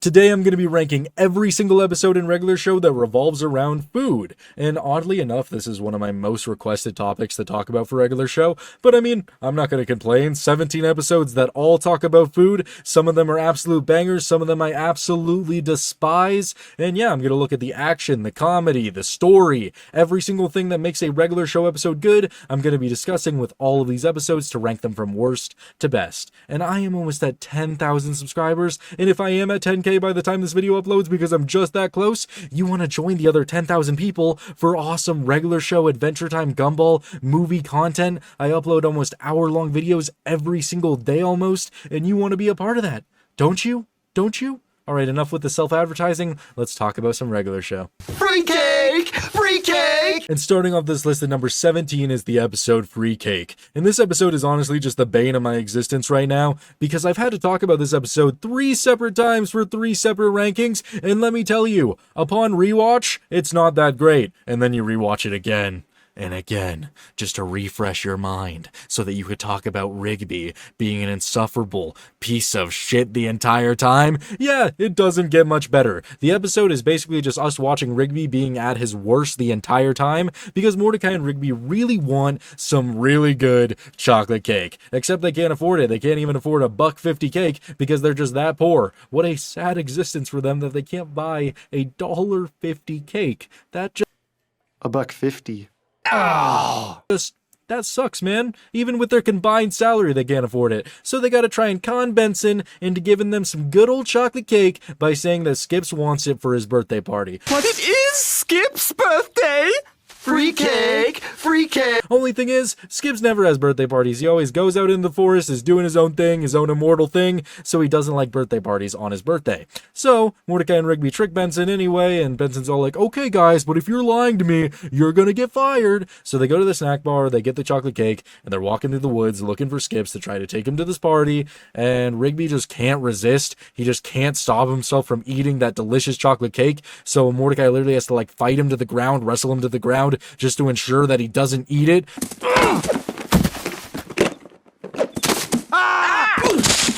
Today I'm going to be ranking every single episode in Regular Show that revolves around food, and oddly enough, this is one of my most requested topics to talk about for Regular Show, but I mean, I'm not going to complain. 17 episodes that all talk about food, some of them are absolute bangers, some of them I absolutely despise, and yeah, I'm going to look at the action, the comedy, the story, every single thing that makes a Regular Show episode good. I'm going to be discussing with all of these episodes to rank them from worst to best, and I am almost at 10,000 subscribers, and if I am at 10k by the time this video uploads because I'm just that close, you want to join the other 10,000 people for awesome Regular Show Adventure Time Gumball movie content. I upload almost hour-long videos every single day almost, and you want to be a part of that. Don't you? Don't you? Alright, enough with the self-advertising. Let's talk about some Regular Show. Free cake! Free cake! And starting off this list at number 17 is the episode Free Cake. And this episode is honestly just the bane of my existence right now, because I've had to talk about this episode 3 separate times for 3 separate rankings, and let me tell you, upon rewatch, it's not that great. And then you rewatch it again and again, just to refresh your mind, so that you could talk about Rigby being an insufferable piece of shit the entire time. Yeah, it doesn't get much better. The episode is basically just us watching Rigby being at his worst the entire time, because Mordecai and Rigby really want some really good chocolate cake. Except they can't afford it. They can't even afford a $1.50 cake because they're just that poor. What a sad existence for them that they can't buy a $1.50 cake. That just... $1.50. Oh, that sucks, man. Even with their combined salary, they can't afford it. So they gotta try and con Benson into giving them some good old chocolate cake by saying that Skips wants it for his birthday party. But it is Skip's birthday! Free cake! Free cake! Only thing is, Skips never has birthday parties. He always goes out in the forest, is doing his own thing, his own immortal thing, so he doesn't like birthday parties on his birthday. So, Mordecai and Rigby trick Benson anyway, and Benson's all like, okay guys, but if you're lying to me, you're gonna get fired. So they go to the snack bar, they get the chocolate cake, and they're walking through the woods looking for Skips to try to take him to this party, and Rigby just can't resist. He just can't stop himself from eating that delicious chocolate cake, so Mordecai literally has to like fight him to the ground, wrestle him to the ground, just to ensure that he doesn't eat it. Ah!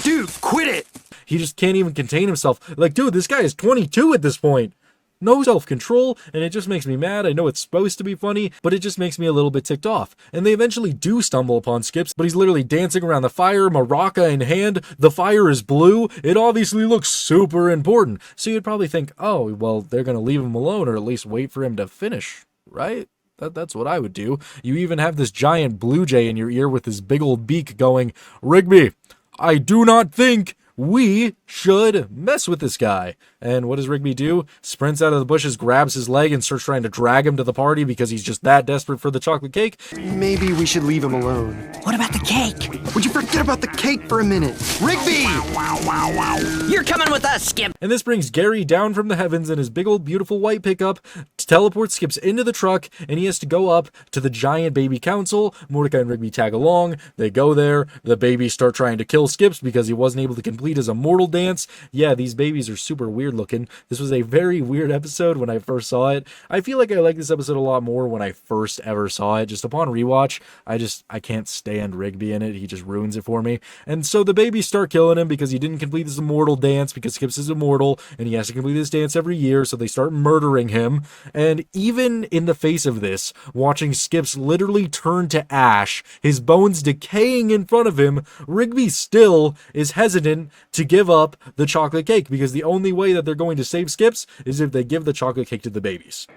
Dude, quit it! He just can't even contain himself. Like, dude, this guy is 22 at this point. No self-control, and it just makes me mad. I know it's supposed to be funny, but it just makes me a little bit ticked off. And they eventually do stumble upon Skips, but he's literally dancing around the fire, maraca in hand. The fire is blue. It obviously looks super important. So you'd probably think, oh, well, they're gonna leave him alone, or at least wait for him to finish, right? That's what I would do. You even have this giant blue jay in your ear with his big old beak going, Rigby, I do not think we should mess with this guy. And what does Rigby do? Sprints out of the bushes, grabs his leg, and starts trying to drag him to the party because he's just that desperate for the chocolate cake. Maybe we should leave him alone. What about the cake? Would you forget about the cake for a minute? Rigby! You're coming with us, Skip! And this brings Gary down from the heavens in his big old beautiful white pickup to teleport Skips into the truck, and he has to go up to the giant baby council. Mordecai and Rigby tag along. They go there. The babies start trying to kill Skips because he wasn't able to complete his immortal dance. Yeah, these babies are super weird looking. This was a very weird episode when I first saw it. I feel like I like this episode a lot more when I first ever saw it. Just upon rewatch, I can't stand Rigby in it. He just ruins it for me. And so the babies start killing him because he didn't complete his immortal dance, because Skips is immortal and he has to complete this dance every year, so they start murdering him. And even in the face of this, watching Skips literally turn to ash, his bones decaying in front of him, Rigby still is hesitant to give up the chocolate cake, because the only way that they're going to save Skips is if they give the chocolate cake to the babies.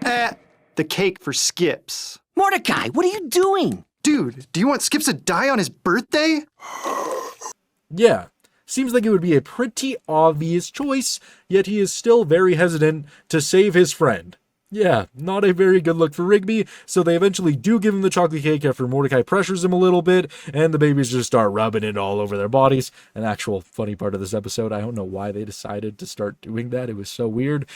The cake for Skips. Mordecai, what are you doing? Dude, do you want Skips to die on his birthday? Yeah, seems like it would be a pretty obvious choice, yet he is still very hesitant to save his friend. Yeah, not a very good look for Rigby, so they eventually do give him the chocolate cake after Mordecai pressures him a little bit, and the babies just start rubbing it all over their bodies. An actual funny part of this episode, I don't know why they decided to start doing that, it was so weird.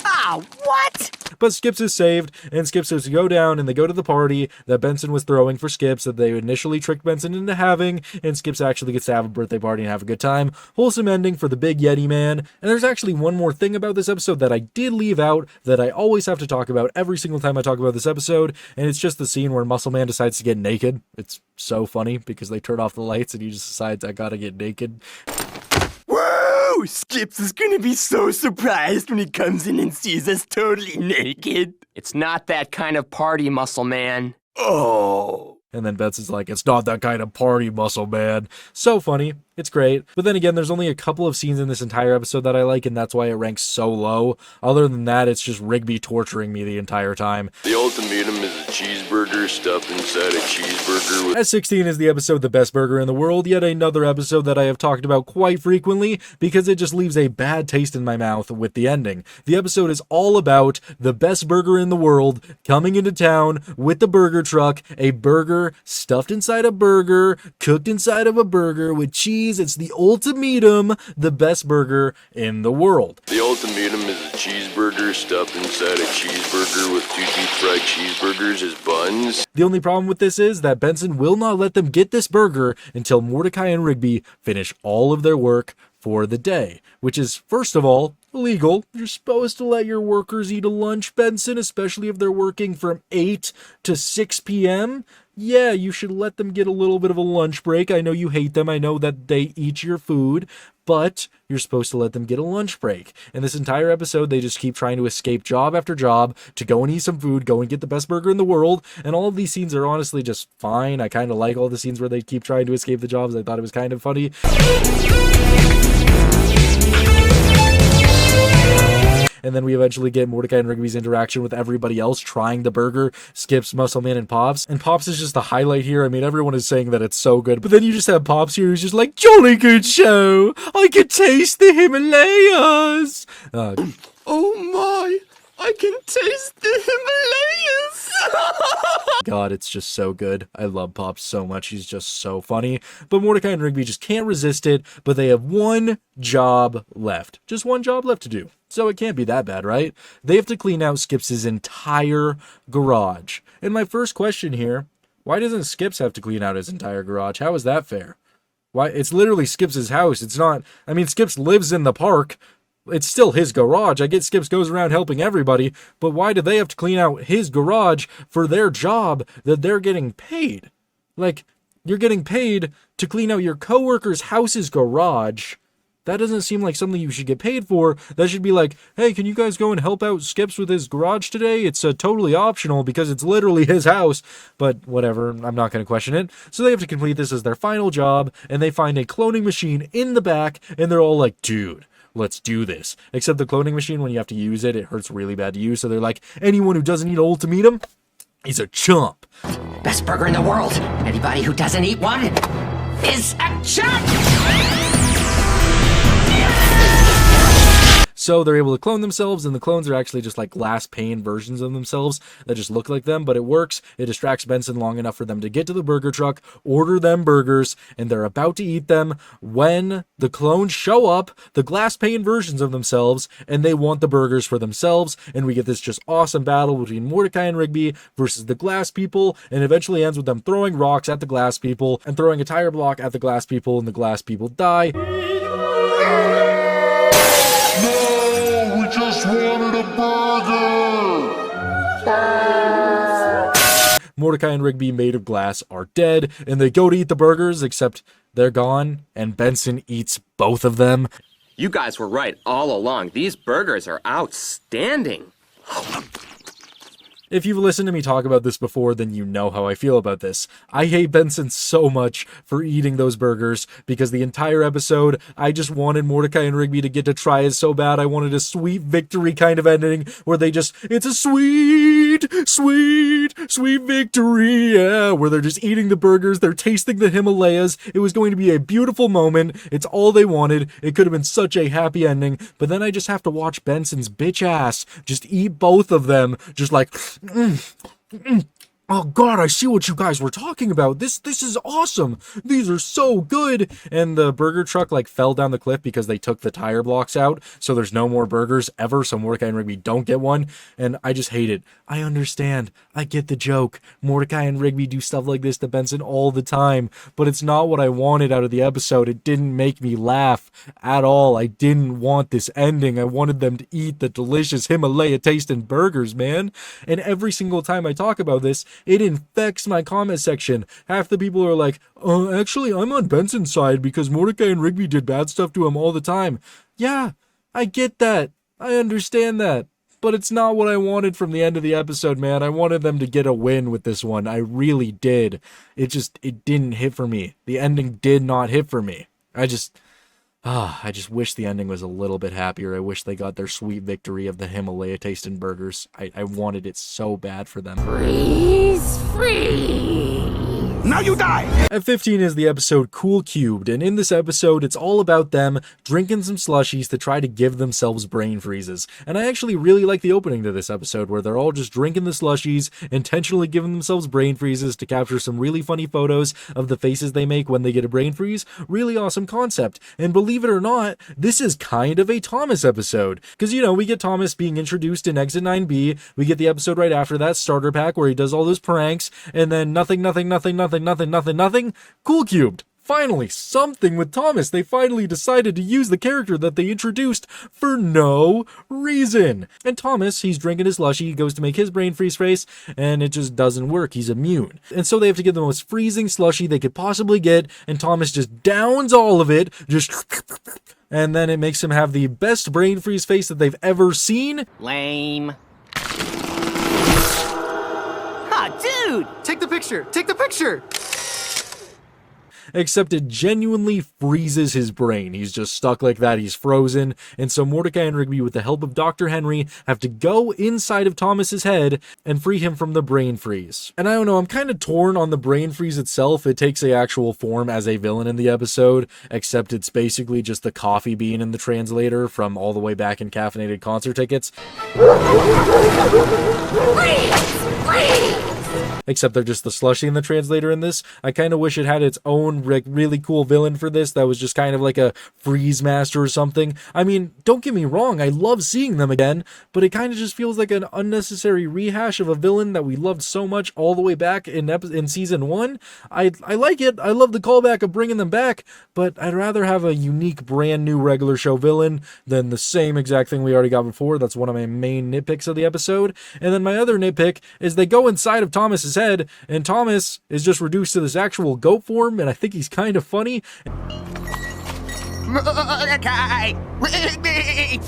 Ah, what? But Skips is saved, and Skips has to go down, and they go to the party that Benson was throwing for Skips that they initially tricked Benson into having, and Skips actually gets to have a birthday party and have a good time. Wholesome ending for the big Yeti man. And there's actually one more thing about this episode that I did leave out that I always have to talk about every single time I talk about this episode, and it's just the scene where Muscle Man decides to get naked. It's so funny because they turn off the lights and he just decides, I gotta get naked. Oh, Skips is gonna be so surprised when he comes in and sees us totally naked. It's not that kind of party, muscle man. Oh. And then Benson's like, it's not that kind of party, muscle man. So funny. It's great. But then again, there's only a couple of scenes in this entire episode that I like, and that's why it ranks so low. Other than that, it's just Rigby torturing me the entire time. The ultimatum is a cheeseburger stuffed inside a cheeseburger with... As 16 is the episode The Best Burger in the World, yet another episode that I have talked about quite frequently because it just leaves a bad taste in my mouth with the ending. The episode is all about the best burger in the world coming into town with the burger truck, a burger stuffed inside a burger, cooked inside of a burger with cheese. It's the ultimatum, the best burger in the world. The ultimatum is a cheeseburger stuffed inside a cheeseburger with 2 deep fried cheeseburgers as buns. The only problem with this is that Benson will not let them get this burger until Mordecai and Rigby finish all of their work for the day, which is, first of all, illegal. You're supposed to let your workers eat a lunch, Benson, especially if they're working from 8 to 6 p.m. Yeah, you should let them get a little bit of a lunch break. I know you hate them. I know that they eat your food, but you're supposed to let them get a lunch break. And this entire episode, they just keep trying to escape job after job to go and eat some food, go and get the best burger in the world. And all of these scenes are honestly just fine. I kind of like all the scenes where they keep trying to escape the jobs. I thought it was kind of funny. And then we eventually get Mordecai and Rigby's interaction with everybody else trying the burger, Skips, Muscleman, and Pops. And Pops is just the highlight here. I mean, everyone is saying that it's so good. But then you just have Pops here who's just like, jolly good show. I could taste the Himalayas. Oh my, I can taste the Himalayas. God, it's just so good. I love Pops so much. He's just so funny. But Mordecai and Rigby just can't resist it. But they have one job left. Just one job left to do. So it can't be that bad, right? They have to clean out Skips' entire garage. And my first question here, why doesn't Skips have to clean out his entire garage? How is that fair? Why? It's literally Skips' house. It's not, I mean, Skips lives in the park. It's still his garage. I get Skips goes around helping everybody, but why do they have to clean out his garage for their job that they're getting paid? Like, you're getting paid to clean out your coworker's house's garage. That doesn't seem like something you should get paid for. That should be like, hey, can you guys go and help out Skips with his garage today? It's totally optional because it's literally his house. But whatever, I'm not going to question it. So they have to complete this as their final job, and they find a cloning machine in the back, and they're all like, dude, let's do this. Except the cloning machine, when you have to use it, it hurts really bad to use. So they're like, anyone who doesn't eat ultimatum is a chump. Best burger in the world. Anybody who doesn't eat one is a chump. So they're able to clone themselves, and the clones are actually just like glass pane versions of themselves that just look like them, but it works. It distracts Benson long enough for them to get to the burger truck, order them burgers, and they're about to eat them when the clones show up, the glass pane versions of themselves, and they want the burgers for themselves, and we get this just awesome battle between Mordecai and Rigby versus the glass people, and eventually ends with them throwing rocks at the glass people and throwing a tire block at the glass people, and the glass people die. Just wanted a burger! Mordecai and Rigby, made of glass, are dead, and they go to eat the burgers, except they're gone, and Benson eats both of them. You guys were right all along. These burgers are outstanding. If you've listened to me talk about this before, then you know how I feel about this. I hate Benson so much for eating those burgers, because the entire episode, I just wanted Mordecai and Rigby to get to try it so bad. I wanted a sweet victory kind of ending, where they just, it's a sweet, sweet, sweet victory, yeah, where they're just eating the burgers, they're tasting the Himalayas. It was going to be a beautiful moment. It's all they wanted. It could have been such a happy ending, but then I just have to watch Benson's bitch ass just eat both of them, just like, oh God, I see what you guys were talking about. This is awesome. These are so good. And the burger truck like fell down the cliff because they took the tire blocks out. So there's no more burgers ever. So Mordecai and Rigby don't get one. And I just hate it. I understand. I get the joke. Mordecai and Rigby do stuff like this to Benson all the time. But it's not what I wanted out of the episode. It didn't make me laugh at all. I didn't want this ending. I wanted them to eat the delicious Himalaya tasting burgers, man. And every single time I talk about this, it infects my comment section. Half the people are like, actually, I'm on Benson's side because Mordecai and Rigby did bad stuff to him all the time. Yeah, I get that. I understand that. But it's not what I wanted from the end of the episode, man. I wanted them to get a win with this one. I really did. It didn't hit for me. The ending did not hit for me. I just wish the ending was a little bit happier. I wish they got their sweet victory of the Himalaya tasting burgers. I wanted it so bad for them. Freeze! Now you die! At 15 is the episode Cool Cubed, and in this episode, it's all about them drinking some slushies to try to give themselves brain freezes. And I actually really like the opening to this episode, where they're all just drinking the slushies, intentionally giving themselves brain freezes to capture some really funny photos of the faces they make when they get a brain freeze. Really awesome concept. And believe it or not, this is kind of a Thomas episode. Because, we get Thomas being introduced in Exit 9B, we get the episode right after that, Starter Pack, where he does all those pranks, and then nothing. Cool Cubed. Finally, something with Thomas. They finally decided to use the character that they introduced for no reason. And Thomas, he's drinking his slushy, he goes to make his brain freeze face, and it just doesn't work. He's immune. And so they have to get the most freezing slushy they could possibly get, and Thomas just downs all of it, and then it makes him have the best brain freeze face that they've ever seen. Lame. Dude! Take the picture! Take the picture! Except it genuinely freezes his brain. He's just stuck like that. He's frozen. And so Mordecai and Rigby, with the help of Dr. Henry, have to go inside of Thomas's head and free him from the brain freeze. And I don't know, I'm kind of torn on the brain freeze itself. It takes a actual form as a villain in the episode, except it's basically just the coffee bean in the translator from all the way back in Caffeinated Concert Tickets. Except they're just the slushy in the translator in this. I kind of wish it had its own really cool villain for this that was just kind of like a freeze master or something. I mean, don't get me wrong, I love seeing them again, but it kind of just feels like an unnecessary rehash of a villain that we loved so much all the way back in season 1. I like it. I love the callback of bringing them back, but I'd rather have a unique, brand new regular show villain than the same exact thing we already got before. That's one of my main nitpicks of the episode. And then my other nitpick is they go inside of Thomas's head, and Thomas is just reduced to this actual goat form, and I think he's kind of funny. Mordecai! Rigby!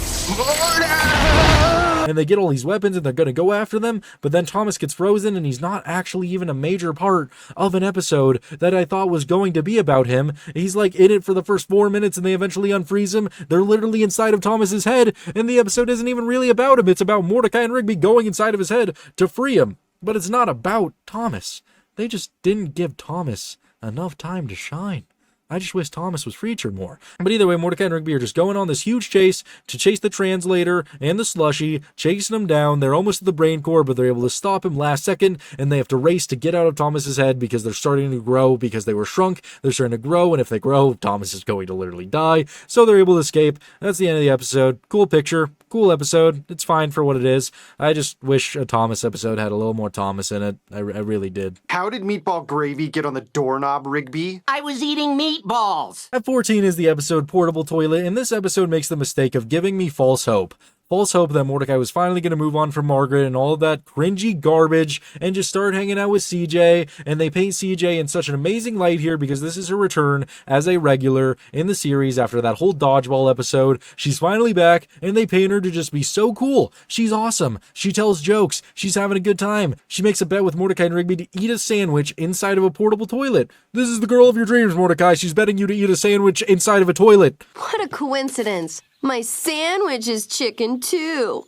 And they get all these weapons and they're going to go after them, but then Thomas gets frozen and he's not actually even a major part of an episode that I thought was going to be about him. He's like in it for the first 4 minutes and they eventually unfreeze him. They're literally inside of Thomas's head, and the episode isn't even really about him. It's about Mordecai and Rigby going inside of his head to free him. But it's not about Thomas. They just didn't give Thomas enough time to shine. I just wish Thomas was featured more. But either way, Mordecai and Rigby are just going on this huge chase to chase the translator and the slushy, chasing him down. They're almost at the brain core, but they're able to stop him last second, and they have to race to get out of Thomas's head because they're starting to grow. Because they were shrunk, they're starting to grow, and if they grow, Thomas is going to literally die. So they're able to escape. That's the end of the episode. Cool picture. Cool episode. It's fine for what it is. I just wish a Thomas episode had a little more Thomas in it. I really did. How did meatball gravy get on the doorknob, Rigby? I was eating meatballs. At 14 is the episode Portable Toilet, and this episode makes the mistake of giving me false hope. False hope that Mordecai was finally going to move on from Margaret and all of that cringy garbage and just start hanging out with CJ. And they paint CJ in such an amazing light here because this is her return as a regular in the series after that whole dodgeball episode. She's finally back and they paint her to just be so cool. She's awesome. She tells jokes. She's having a good time. She makes a bet with Mordecai and Rigby to eat a sandwich inside of a portable toilet. This is the girl of your dreams, Mordecai. She's betting you to eat a sandwich inside of a toilet. What a coincidence. My sandwich is chicken too.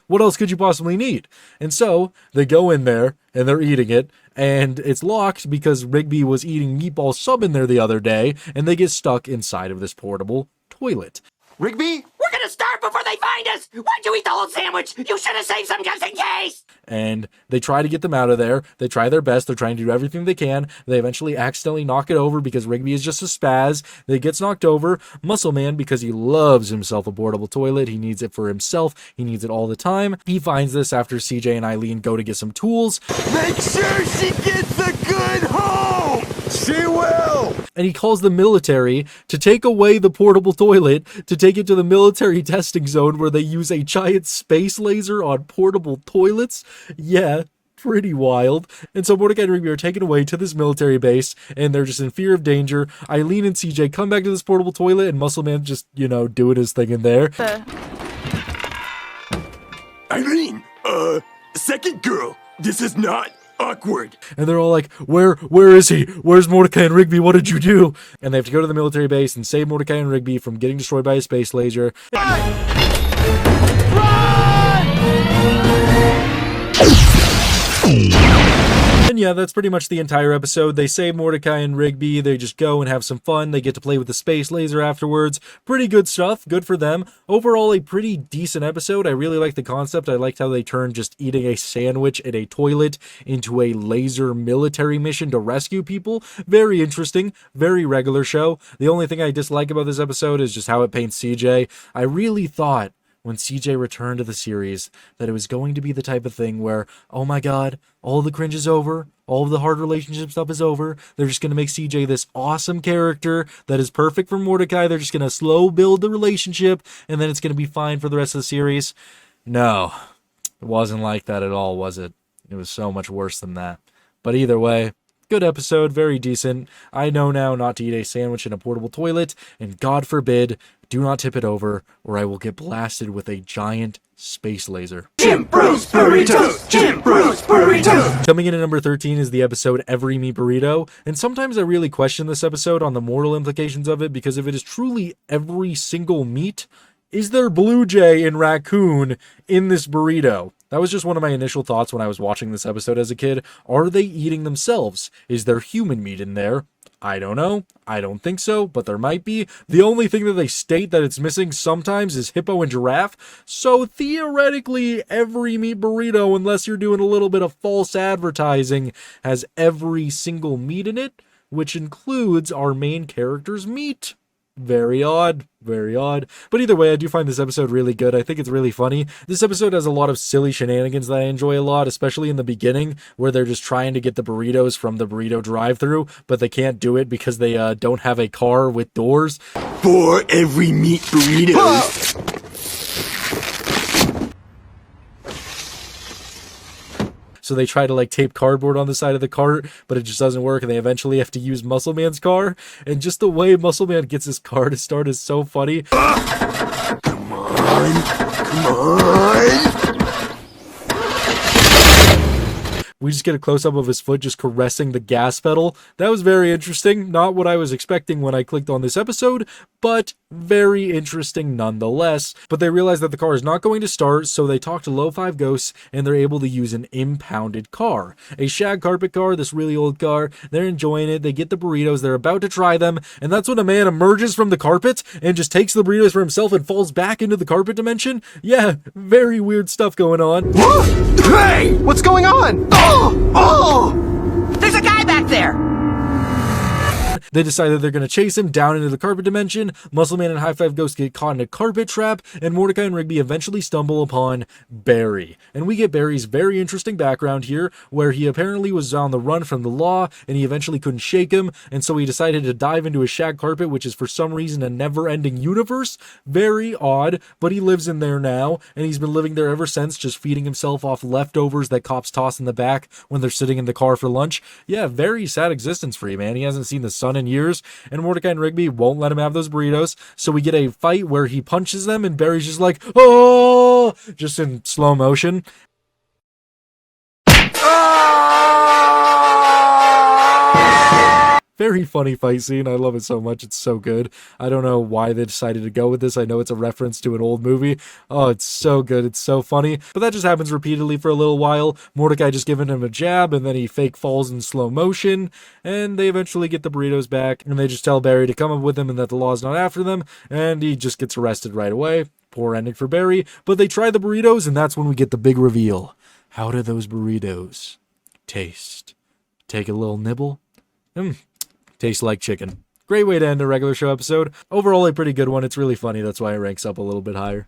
What else could you possibly need? And so they go in there and they're eating it, and it's locked because Rigby was eating meatball sub in there the other day, and they get stuck inside of this portable toilet. Rigby? We're gonna starve before they find us! Why'd you eat the whole sandwich? You should have saved some just in case! And they try to get them out of there. They try their best. They're trying to do everything they can. They eventually accidentally knock it over because Rigby is just a spaz. They gets knocked over. Muscle Man, because he loves himself a portable toilet. He needs it for himself. He needs it all the time. He finds this after CJ and Eileen go to get some tools. Make sure she gets a good home! She will! And he calls the military to take away the portable toilet, to take it to the military testing zone where they use a giant space laser on portable toilets. Yeah, pretty wild. And so Mordecai and Rigby are taken away to this military base, and they're just in fear of danger. Eileen and CJ come back to this portable toilet, and Muscle Man just, doing his thing in there. Eileen, second girl, this is not awkward. And they're all like, where is he? Where's Mordecai and Rigby? What did you do? And they have to go to the military base and save Mordecai and Rigby from getting destroyed by a space laser. And yeah, that's pretty much the entire episode. They save Mordecai and Rigby, they just go and have some fun, they get to play with the space laser afterwards. Pretty good stuff, good for them. Overall, a pretty decent episode. I really like the concept. I liked how they turned just eating a sandwich in a toilet into a laser military mission to rescue people. Very interesting, very regular show. The only thing I dislike about this episode is just how it paints CJ. I really thought when CJ returned to the series that it was going to be the type of thing where, oh my god, all the cringe is over, all of the hard relationship stuff is over, they're just going to make CJ this awesome character that is perfect for Mordecai, they're just going to slow build the relationship, and then it's going to be fine for the rest of the series. No, it wasn't like that at all, was it? It was so much worse than that. But either way, good episode, very decent. I know now not to eat a sandwich in a portable toilet, and God forbid, do not tip it over, or I will get blasted with a giant space laser. Jim Bros Burritos! Jim Bros Burritos! Coming in at number 13 is the episode Every Me Burrito, and sometimes I really question this episode on the moral implications of it, because if it is truly every single meat, is there blue jay and raccoon in this burrito? That was just one of my initial thoughts when I was watching this episode as a kid. Are they eating themselves? Is there human meat in there? I don't know. I don't think so, but there might be. The only thing that they state that it's missing sometimes is hippo and giraffe. So theoretically, every meat burrito, unless you're doing a little bit of false advertising, has every single meat in it, which includes our main character's meat. Very odd, very odd. But either way, I do find this episode really good. I think it's really funny. This episode has a lot of silly shenanigans that I enjoy a lot, especially in the beginning, where they're just trying to get the burritos from the burrito drive-thru, but they can't do it because they don't have a car with doors. For every meat burritos. So they try to tape cardboard on the side of the cart, but it just doesn't work, and they eventually have to use Muscle Man's car. And just the way Muscle Man gets his car to start is so funny. Come on! We just get a close-up of his foot just caressing the gas pedal. That was very interesting. Not what I was expecting when I clicked on this episode, but very interesting nonetheless. But they realize that the car is not going to start, so they talk to Low-Five Ghosts, and they're able to use an impounded car. A shag carpet car, this really old car. They're enjoying it. They get the burritos. They're about to try them, and that's when a man emerges from the carpet and just takes the burritos for himself and falls back into the carpet dimension. Yeah, very weird stuff going on. Hey! What's going on? Oh! There's a guy back there! They decide that they're going to chase him down into the carpet dimension. Muscle Man and High Five Ghost get caught in a carpet trap, and Mordecai and Rigby eventually stumble upon Barry. And we get Barry's very interesting background here, where he apparently was on the run from the law, and he eventually couldn't shake him, and so he decided to dive into a shag carpet, which is for some reason a never-ending universe. Very odd, but he lives in there now, and he's been living there ever since, just feeding himself off leftovers that cops toss in the back when they're sitting in the car for lunch. Yeah, very sad existence for you, man. He hasn't seen the sun in years, and Mordecai and Rigby won't let him have those burritos, so we get a fight where he punches them, and Barry's just like, oh, just in slow motion. Very funny fight scene. I love it so much. It's so good. I don't know why they decided to go with this. I know it's a reference to an old movie. Oh, it's so good. It's so funny. But that just happens repeatedly for a little while. Mordecai just giving him a jab, and then he fake falls in slow motion, and they eventually get the burritos back, and they just tell Barry to come up with him and that the law's not after them, and he just gets arrested right away. Poor ending for Barry. But they try the burritos, and that's when we get the big reveal. How do those burritos taste? Take a little nibble. Tastes like chicken. Great way to end a regular show episode. Overall, a pretty good one. It's really funny. That's why it ranks up a little bit higher.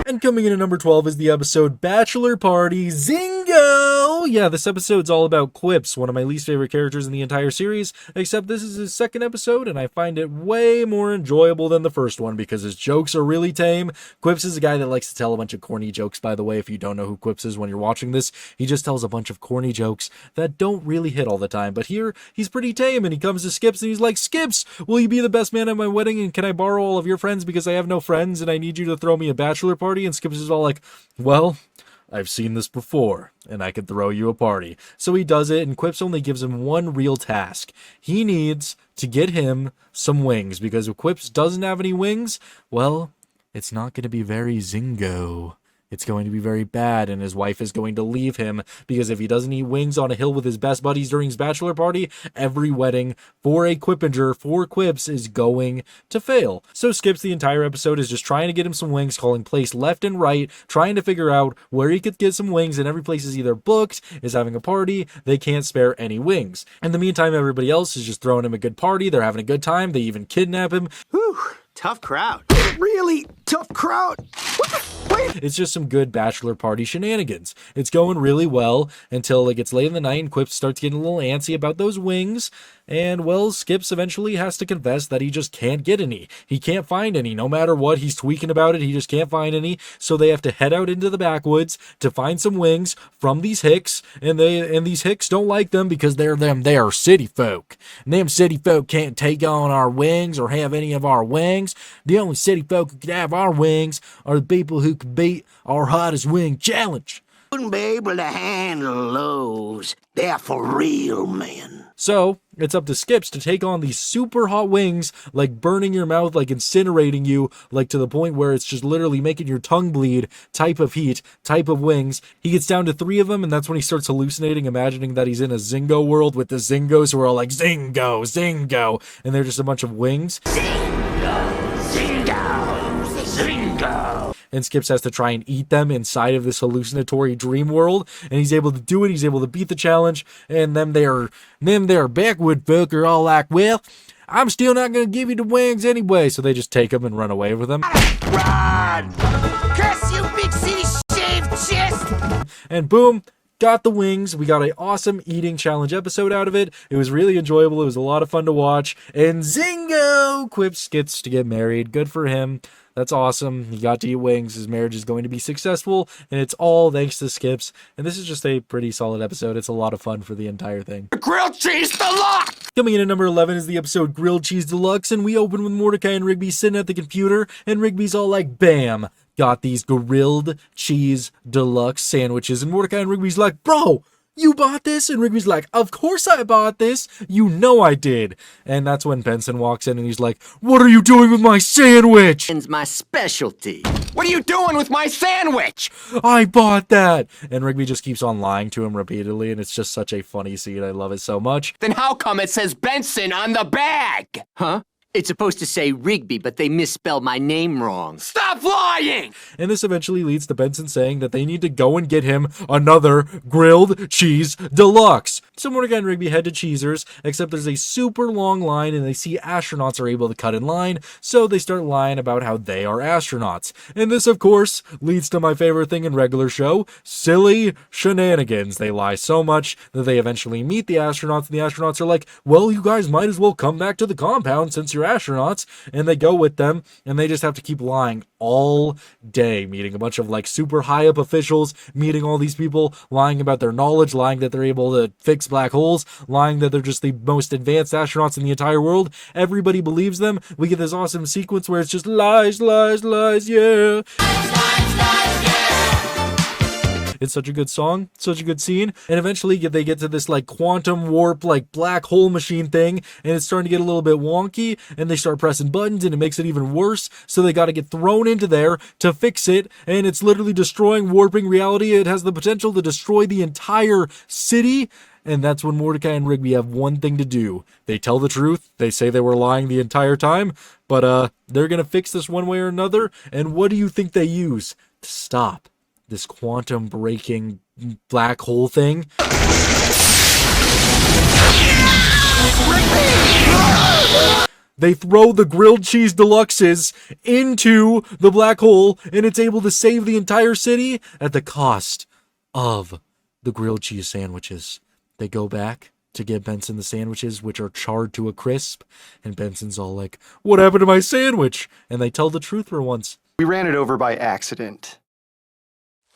And coming in at number 12 is the episode Bachelor Party Zingo! yeah, this episode's all about Quips, one of my least favorite characters in the entire series, except this is his second episode, and I find it way more enjoyable than the first one because his jokes are really tame. Quips is a guy that likes to tell a bunch of corny jokes, by the way. If you don't know who Quips is when you're watching this, he just tells a bunch of corny jokes that don't really hit all the time. But here, he's pretty tame, and he comes to Skips, and he's like, Skips, will you be the best man at my wedding, and can I borrow all of your friends because I have no friends, and I need you to throw me a bachelor party? And Skips is all like, well, I've seen this before, and I could throw you a party. So he does it, and Quips only gives him one real task. He needs to get him some wings, because if Quips doesn't have any wings, well, it's not going to be very zingo. It's going to be very bad, and his wife is going to leave him, because if he doesn't eat wings on a hill with his best buddies during his bachelor party, every wedding for a Quippinger, for Quips, is going to fail. So Skips the entire episode is just trying to get him some wings, calling place left and right, trying to figure out where he could get some wings, and every place is either booked, is having a party, they can't spare any wings. In the meantime, everybody else is just throwing him a good party, they're having a good time, they even kidnap him. Whew, tough crowd. Really tough crowd. It's just some good bachelor party shenanigans. It's going really well until it gets late in the night and Quips starts getting a little antsy about those wings. And, well, Skips eventually has to confess that he just can't get any. He can't find any. No matter what, he's tweaking about it. He just can't find any. So they have to head out into the backwoods to find some wings from these hicks. And these hicks don't like them because they are city folk. And them city folk can't take on our wings or have any of our wings. The only city folk who can have our wings are the people who can beat our hottest wing challenge. Wouldn't be able to handle those. They're for real men. So, it's up to Skips to take on these super hot wings, like burning your mouth, like incinerating you, like to the point where it's just literally making your tongue bleed type of heat, type of wings. He gets down to 3 of them, and that's when he starts hallucinating, imagining that he's in a Zingo world with the Zingos who are all like, Zingo, Zingo, and they're just a bunch of wings. And Skips has to try and eat them inside of this hallucinatory dream world, and he's able to do it. He's able to beat the challenge, and them there backwood folk are all like, well, I'm still not going to give you the wings anyway. So they just take them and run away with them. Run! Curse you, big city shaved chest! And boom, got the wings. We got an awesome eating challenge episode out of it. It was really enjoyable. It was a lot of fun to watch. And Zingo! Quips gets to get married. Good for him. That's awesome. He got to eat wings. His marriage is going to be successful, and it's all thanks to Skips. And this is just a pretty solid episode. It's a lot of fun for the entire thing. Grilled cheese deluxe! Coming in at number 11 is the episode Grilled Cheese Deluxe, and we open with Mordecai and Rigby sitting at the computer, and Rigby's all like, bam, got these grilled cheese deluxe sandwiches, and Mordecai and Rigby's like, bro, you bought this? And Rigby's like, of course I bought this. You know I did. And that's when Benson walks in and he's like, what are you doing with my sandwich? It's my specialty. What are you doing with my sandwich? I bought that. And Rigby just keeps on lying to him repeatedly, and it's just such a funny scene. I love it so much. Then how come it says Benson on the bag? Huh? It's supposed to say Rigby, but they misspelled my name wrong. Stop lying! And this eventually leads to Benson saying that they need to go and get him another grilled cheese deluxe. So Mordecai and Rigby head to Cheezer's, except there's a super long line and they see astronauts are able to cut in line, so they start lying about how they are astronauts. And this, of course, leads to my favorite thing in regular show, silly shenanigans. They lie so much that they eventually meet the astronauts, and the astronauts are like, well, you guys might as well come back to the compound since you're astronauts, and they go with them, and they just have to keep lying all day, meeting a bunch of like super high up officials, meeting all these people, lying about their knowledge, lying that they're able to fix black holes, lying that they're just the most advanced astronauts in the entire world. Everybody believes them. We get this awesome sequence where it's just lies, lies, lies, yeah. It's such a good song, such a good scene. And eventually they get to this like quantum warp, like black hole machine thing, and it's starting to get a little bit wonky, and they start pressing buttons and it makes it even worse. So they got to get thrown into there to fix it, and it's literally destroying, warping reality. It has the potential to destroy the entire city. And that's when Mordecai and Rigby have one thing to do. They tell the truth. They say they were lying the entire time, but they're going to fix this one way or another. And what do you think they use to stop this quantum breaking black hole thing? They throw the grilled cheese deluxes into the black hole, and it's able to save the entire city at the cost of the grilled cheese sandwiches. They go back to give Benson the sandwiches, which are charred to a crisp, and Benson's all like, "What happened to my sandwich?" And they tell the truth for once. We ran it over by accident.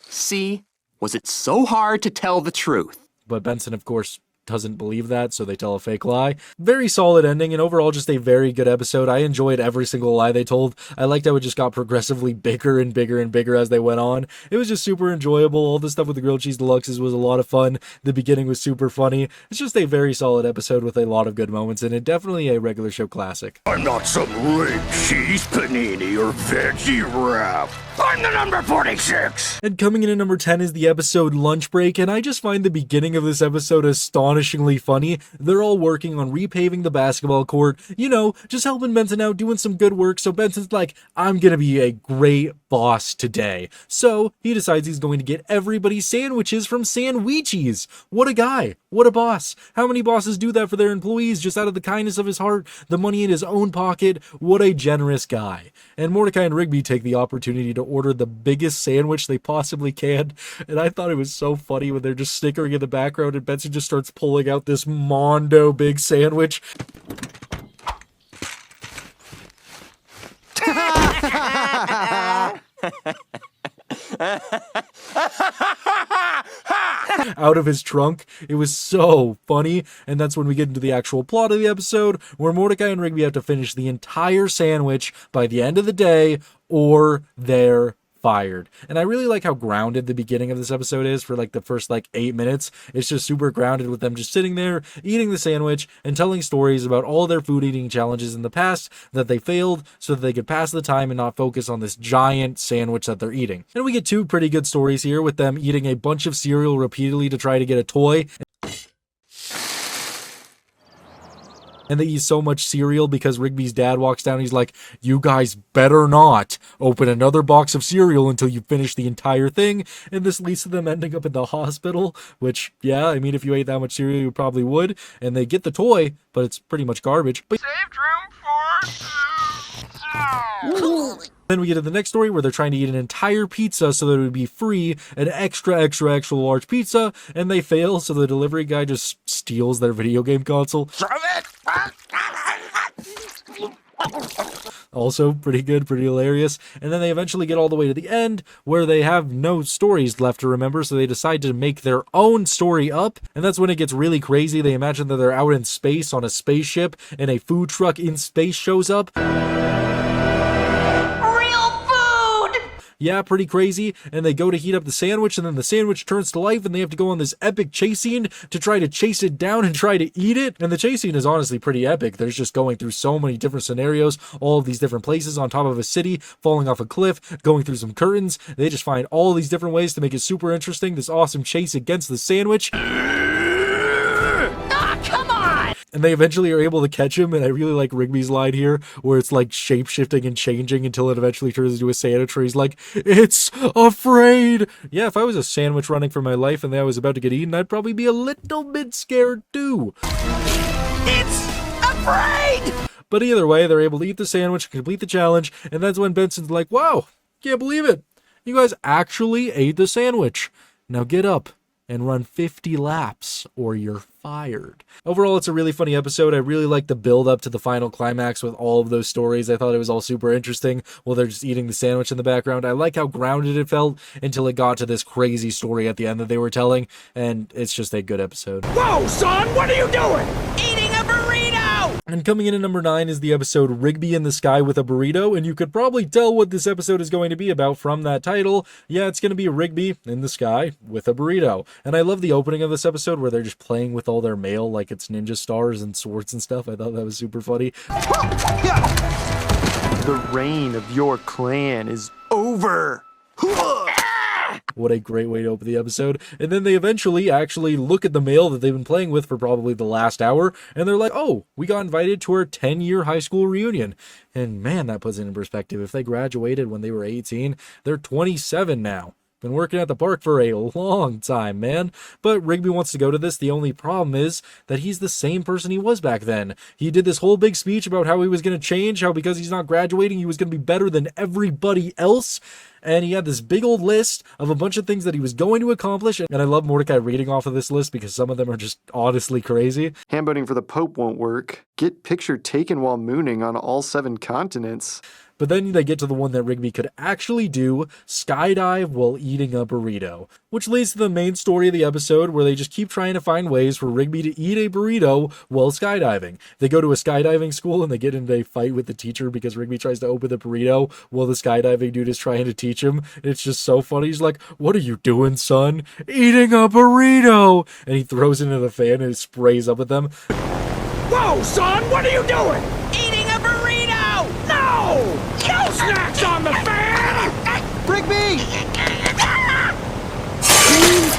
See? Was it so hard to tell the truth? But Benson, of course, doesn't believe that, so they tell a fake lie. Very solid ending, and overall just a very good episode. I enjoyed every single lie they told. I liked how it just got progressively bigger and bigger and bigger as they went on. It was just super enjoyable. All the stuff with the grilled cheese deluxes was a lot of fun. The beginning was super funny. It's just a very solid episode with a lot of good moments in it. Definitely a regular show classic. I'm not some red cheese panini or veggie wrap. I'm the number 46. And coming in at number 10 is the episode Lunch Break, and I just find the beginning of this episode astonishingly funny. They're all working on repaving the basketball court, you know, just helping Benson out, doing some good work. So Benson's like, I'm gonna be a great boss today. So he decides he's going to get everybody sandwiches from Sandwichies. What a guy. What a boss. How many bosses do that for their employees just out of the kindness of his heart, the money in his own pocket? What a generous guy. And Mordecai and Rigby take the opportunity to order the biggest sandwich they possibly can. And I thought it was so funny when they're just snickering in the background and Benson just starts pulling out this mondo big sandwich. Out of his trunk. It was so funny. And that's when we get into the actual plot of the episode, where Mordecai and Rigby have to finish the entire sandwich by the end of the day, or they're fired. And I really like how grounded the beginning of this episode is for like the first 8 minutes. It's just super grounded with them just sitting there eating the sandwich and telling stories about all their food eating challenges in the past that they failed so that they could pass the time and not focus on this giant sandwich that they're eating. And we get two pretty good stories here with them eating a bunch of cereal repeatedly to try to get a toy. And they eat so much cereal because Rigby's dad walks down and he's like, "You guys better not open another box of cereal until you finish the entire thing." And this leads to them ending up in the hospital, which, yeah, I mean, if you ate that much cereal, you probably would. And they get the toy, but it's pretty much garbage. But then we get to the next story where they're trying to eat an entire pizza so that it would be free, an extra large pizza, and they fail, so the delivery guy just steals their video game console. Also pretty good, pretty hilarious. And then they eventually get all the way to the end where they have no stories left to remember, so they decide to make their own story up. And that's when it gets really crazy. They imagine that they're out in space on a spaceship and a food truck in space shows up. Yeah, pretty crazy. And they go to heat up the sandwich, and then the sandwich turns to life, and they have to go on this epic chase scene to try to chase it down and try to eat it. And the chase scene is honestly pretty epic. There's just going through so many different scenarios, all of these different places on top of a city, falling off a cliff, going through some curtains. They just find all these different ways to make it super interesting. This awesome chase against the sandwich. And they eventually are able to catch him, and I really like Rigby's line here, where it's like shape-shifting and changing until it eventually turns into a sandwich, where he's like, "It's afraid!" Yeah, if I was a sandwich running for my life and then I was about to get eaten, I'd probably be a little bit scared too. It's afraid! But either way, they're able to eat the sandwich, complete the challenge, and that's when Benson's like, "Wow, can't believe it. You guys actually ate the sandwich. Now get up and run 50 laps or you're fired." Overall, it's a really funny episode. I really like the build up to the final climax with all of those stories. I thought it was all super interesting while they're just eating the sandwich in the background. I like how grounded it felt until it got to this crazy story at the end that they were telling, and it's just a good episode. Whoa, son, what are you doing? Eating a burrito! And coming in at number 9 is the episode Rigby in the Sky with a Burrito, and you could probably tell what this episode is going to be about from that title. Yeah, it's going to be Rigby in the sky with a burrito. And I love the opening of this episode where they're just playing with all their mail like it's ninja stars and swords and stuff. I thought that was super funny. The reign of your clan is over. What a great way to open the episode. And then they eventually actually look at the mail that they've been playing with for probably the last hour, and they're like, "Oh, we got invited to our 10-year high school reunion." And man, that puts it in perspective. If they graduated when they were 18, they're 27 now. Been working at the park for a long time, man. But Rigby wants to go to this. The only problem is that he's the same person he was back then. He did this whole big speech about how he was going to change, how because he's not graduating, he was going to be better than everybody else. And he had this big old list of a bunch of things that he was going to accomplish. And I love Mordecai reading off of this list because some of them are just honestly crazy. Hand boating for the Pope won't work. Get picture taken while mooning on all 7 continents. But then they get to the one that Rigby could actually do, skydive while eating a burrito. Which leads to the main story of the episode, where they just keep trying to find ways for Rigby to eat a burrito while skydiving. They go to a skydiving school and they get into a fight with the teacher because Rigby tries to open the burrito while the skydiving dude is trying to teach him. It's just so funny. He's like, "What are you doing, son? Eating a burrito!" And he throws it into the fan and it sprays up at them. Whoa, son, what are you doing? Eating a burrito! No! No snacks on the fan! Rigby!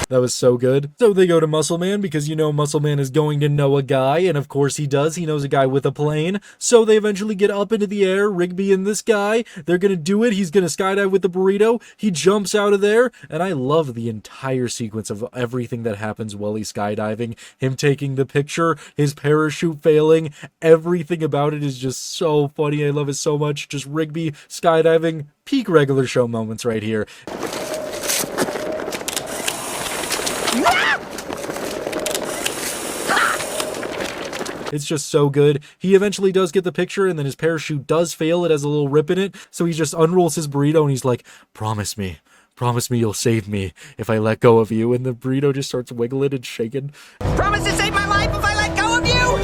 That was so good. So they go to Muscle Man because you know Muscle Man is going to know a guy, and of course he does. He knows a guy with a plane. So they eventually get up into the air, Rigby and this guy. They're gonna do it. He's gonna skydive with the burrito. He jumps out of there, and I love the entire sequence of everything that happens while he's skydiving. Him taking the picture, his parachute failing, everything about it is just so funny. I love it so much. Just Rigby skydiving, peak regular show moments right here. It's just so good. He eventually does get the picture, and then his parachute does fail. It has a little rip in it. So he just unrolls his burrito, and he's like, promise me you'll save me if I let go of you. And the burrito just starts wiggling and shaking. Promise to save my life if I let go of you?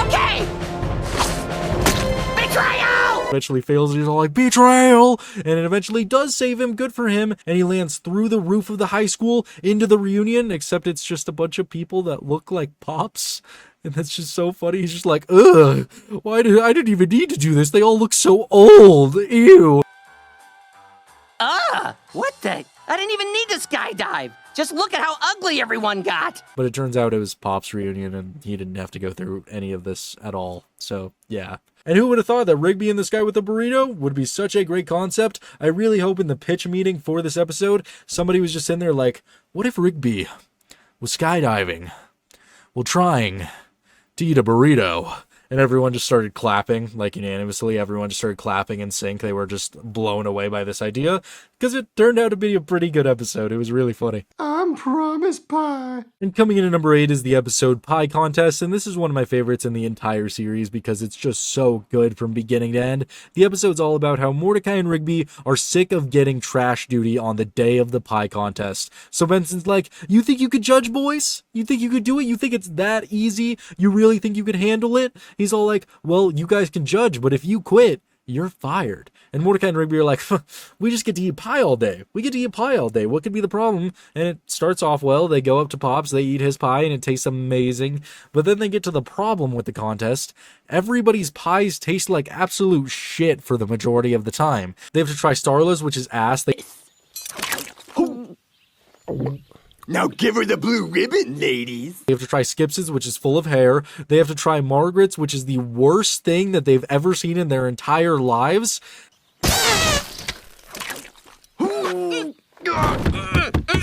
Okay! Betrayal! Eventually fails, and he's all like, betrayal! And it eventually does save him. Good for him. And he lands through the roof of the high school into the reunion, except it's just a bunch of people that look like Pops. And that's just so funny. He's just like, ugh, I didn't even need to do this. They all look so old. Ew. What the? I didn't even need to skydive. Just look at how ugly everyone got. But it turns out it was Pop's reunion, and he didn't have to go through any of this at all. So, yeah. And who would have thought that Rigby and the Sky with a Burrito would be such a great concept? I really hope in the pitch meeting for this episode, somebody was just in there like, what if Rigby was skydiving while trying to eat a burrito? And everyone just started clapping, like unanimously. Everyone just started clapping in sync. They were just blown away by this idea because it turned out to be a pretty good episode. It was really funny. I'm Promise Pie. And coming in at number 8 is the episode Pie Contest, and this is one of my favorites in the entire series because it's just so good from beginning to end. The episode's all about how Mordecai and Rigby are sick of getting trash duty on the day of the pie contest. So Benson's like, you think you could judge, boys? You think you could do it? You think it's that easy? You really think you could handle it? He's all like, well, you guys can judge, but if you quit, you're fired. And Mordecai and Rigby are like, we just get to eat pie all day. We get to eat pie all day. What could be the problem? And it starts off well. They go up to Pops, they eat his pie, and it tastes amazing. But then they get to the problem with the contest. Everybody's pies taste like absolute shit for the majority of the time. They have to try Starla's, which is ass. Now give her the blue ribbon, ladies. They have to try Skips's, which is full of hair. They have to try Margaret's, which is the worst thing that they've ever seen in their entire lives.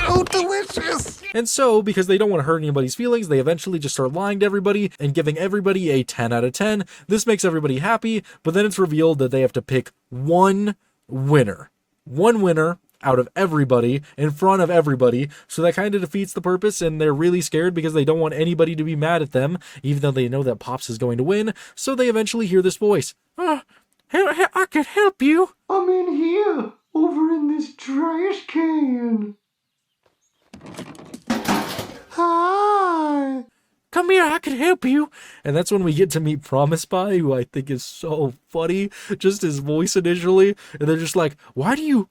Oh, delicious! And so, because they don't want to hurt anybody's feelings, they eventually just start lying to everybody and giving everybody a 10 out of 10. This makes everybody happy, but then it's revealed that they have to pick one winner. One winner out of everybody in front of everybody, so that kind of defeats the purpose, and they're really scared because they don't want anybody to be mad at them, even though they know that Pops is going to win. So they eventually hear this voice. I could help you. I'm in here, over in this trash can. Hi. Come here, I could help you. And that's when we get to meet Promise Pie, who I think is so funny, just his voice initially, and they're just like, why do you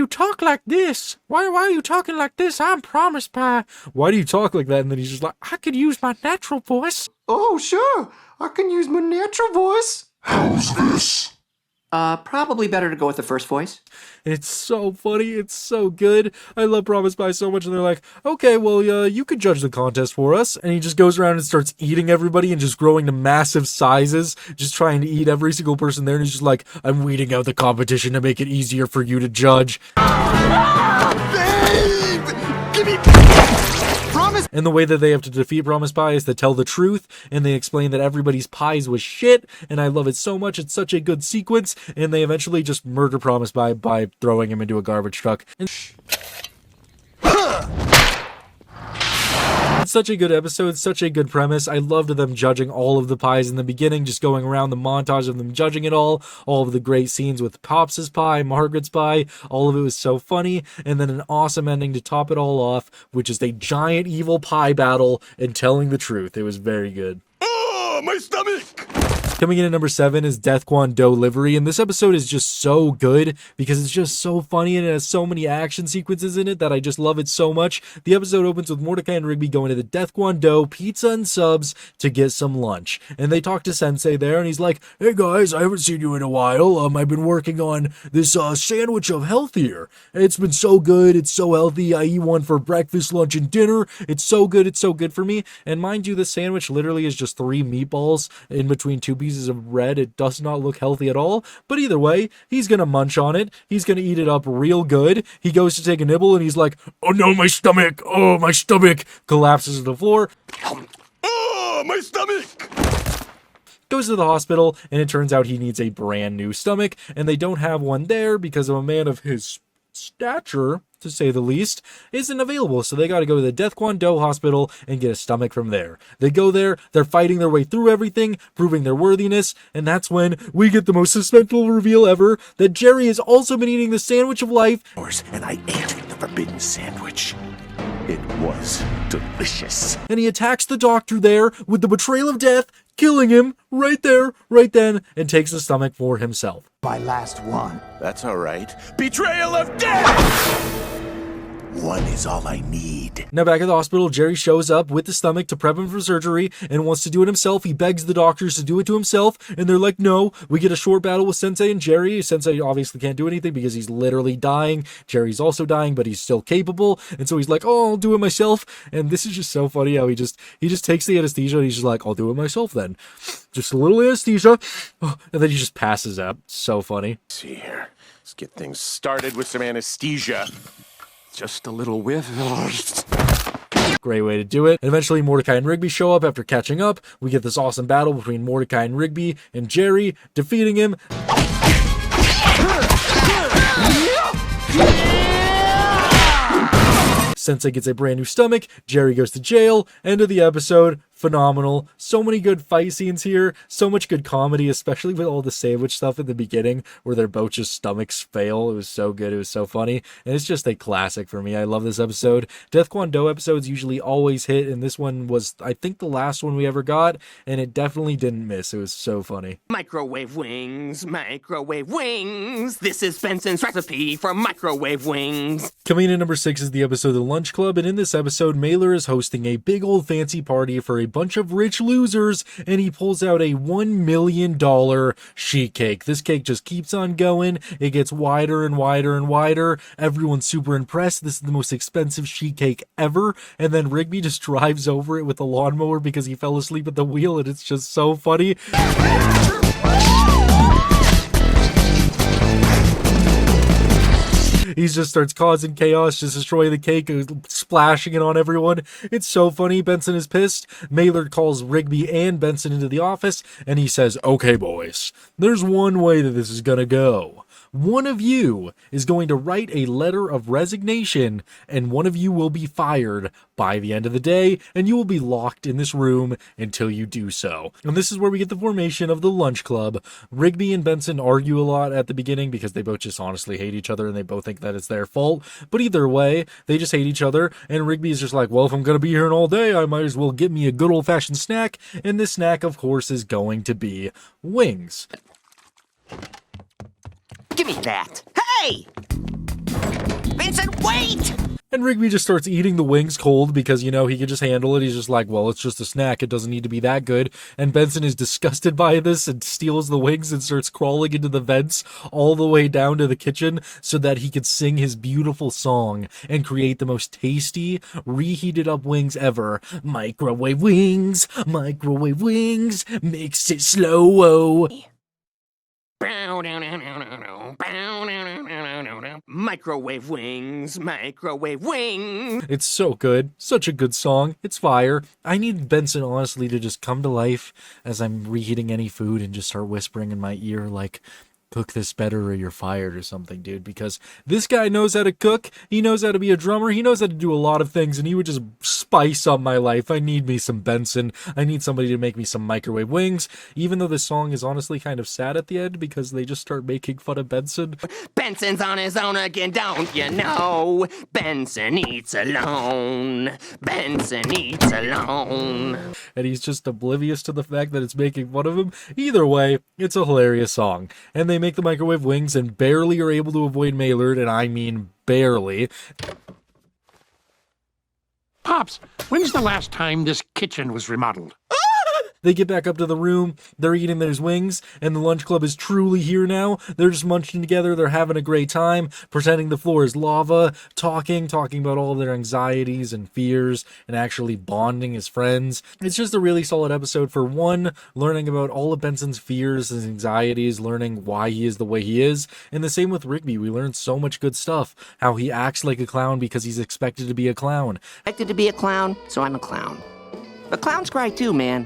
talk like this? Why are you talking like this? I'm Promise Pie. Why do you talk like that? And then he's just like, I could use my natural voice. Oh, sure. I can use my natural voice. How's this? Probably better to go with the first voice. It's so funny. It's so good. I love Promise Pie so much. And they're like, okay, well, you could judge the contest for us. And he just goes around and starts eating everybody and just growing to massive sizes, just trying to eat every single person there. And he's just like, I'm weeding out the competition to make it easier for you to judge. And the way that they have to defeat Promise Pie is to tell the truth, and they explain that everybody's pies was shit, and I love it so much. It's such a good sequence, and they eventually just murder Promise Pie by throwing him into a garbage truck. And it's such a good episode, such a good premise. I loved them judging all of the pies in the beginning, just going around the montage of them judging it all of the great scenes with Pops' pie, Margaret's pie, all of it was so funny, and then an awesome ending to top it all off, which is a giant evil pie battle and telling the truth. It was very good. Oh, my stomach! Coming in at number 7 is Death Kwon Do Livery, and this episode is just so good because it's just so funny and it has so many action sequences in it that I just love it so much. The episode opens with Mordecai and Rigby going to the Death Kwon Do Pizza and Subs to get some lunch, and they talk to Sensei there, and he's like, hey guys, I haven't seen you in a while. I've been working on this sandwich of healthier. It's been so good, it's so healthy. I eat one for breakfast, lunch, and dinner. It's so good for me. And mind you, this sandwich literally is just 3 meatballs in between 2 pieces of bread. It does not look healthy at all, but either way, he's gonna munch on it. He's gonna eat it up real good. He goes to take a nibble and he's like, oh no, my stomach, oh my stomach, collapses to the floor. Oh, my stomach! Goes to the hospital, and it turns out he needs a brand new stomach, and they don't have one there because of a man of his stature, to say the least, isn't available. So they got to go to the Death Kwon Do hospital and get a stomach from there. They go there, they're fighting their way through everything, proving their worthiness, and that's when we get the most suspenseful reveal ever, that Jerry has also been eating the sandwich of life. And I ate the forbidden sandwich. It was delicious. And he attacks the doctor there with the betrayal of death, killing him right there, right then, and takes the stomach for himself. My last one. That's all right. Betrayal of death! One is all I need. Now back at the hospital, Jerry shows up with the stomach to prep him for surgery and wants to do it himself. He begs the doctors to do it to himself, and they're like, no. We get a short battle with Sensei and Jerry. Sensei obviously can't do anything because he's literally dying. Jerry's also dying, but he's still capable, and so he's like, oh, I'll do it myself. And this is just so funny how he just takes the anesthesia and he's just like, I'll do it myself then. Just a little anesthesia, and then he just passes out. So funny. See here. Let's get things started with some anesthesia. Just a little whiff. Great way to do it. And eventually Mordecai and Rigby show up after catching up. We get this awesome battle between Mordecai and Rigby and Jerry, defeating him. Sensei gets a brand new stomach. Jerry goes to jail. End of the episode. Phenomenal. So many good fight scenes here. So much good comedy, especially with all the sandwich stuff in the beginning where their both just stomachs fail. It was so good. It was so funny. And it's just a classic for me. I love this episode. Death Kwon Do episodes usually always hit, and this one was, I think, the last one we ever got, and it definitely didn't miss. It was so funny. Microwave wings, microwave wings. This is Benson's recipe for microwave wings. Coming in at number 6 is the episode of The Lunch Club, and in this episode, Mailer is hosting a big old fancy party for a bunch of rich losers, and he pulls out a $1 million sheet cake. This cake just keeps on going. It gets wider and wider and wider. Everyone's super impressed. This is the most expensive sheet cake ever. And then Rigby just drives over it with a lawnmower because he fell asleep at the wheel, and it's just so funny. He just starts causing chaos, just destroying the cake, splashing it on everyone. It's so funny. Benson is pissed. Maylard calls Rigby and Benson into the office, and he says, okay, boys, there's one way that this is gonna go. One of you is going to write a letter of resignation, and one of you will be fired by the end of the day, and you will be locked in this room until you do so. And this is where we get the formation of the Lunch Club. Rigby and Benson argue a lot at the beginning because they both just honestly hate each other, and they both think that it's their fault. But either way, they just hate each other, and Rigby is just like, well, if I'm going to be here all day, I might as well get me a good old-fashioned snack, and this snack, of course, is going to be wings. Give me that. Hey! Vincent, wait! And Rigby just starts eating the wings cold because, he can just handle it. He's just like, well, it's just a snack. It doesn't need to be that good. And Benson is disgusted by this and steals the wings and starts crawling into the vents all the way down to the kitchen so that he could sing his beautiful song and create the most tasty, reheated up wings ever. Microwave wings, mix it slow. Microwave wings, microwave wings. It's so good. Such a good song. It's fire. I need Benson, honestly, to just come to life as I'm reheating any food and just start whispering in my ear like, cook this better or you're fired or something, dude, because this guy knows how to cook. He knows how to be a drummer. He knows how to do a lot of things, and he would just spice up my life. I need me some Benson. I need somebody to make me some microwave wings, even though this song is honestly kind of sad at the end because they just start making fun of Benson. Benson's on his own again, don't you know? Benson eats alone. Benson eats alone. And he's just oblivious to the fact that it's making fun of him. Either way, it's a hilarious song. And they make the microwave wings and barely are able to avoid Maylard, and I mean barely. Pops, when's the last time this kitchen was remodeled? They get back up to the room, they're eating their wings, and the lunch club is truly here now. They're just munching together, they're having a great time, pretending the floor is lava, talking about all of their anxieties and fears, and actually bonding as friends. It's just a really solid episode for one, learning about all of Benson's fears and anxieties, learning why he is the way he is, and the same with Rigby. We learned so much good stuff, how he acts like a clown because he's expected to be a clown. Expected to be a clown, so I'm a clown. But clowns cry too, man.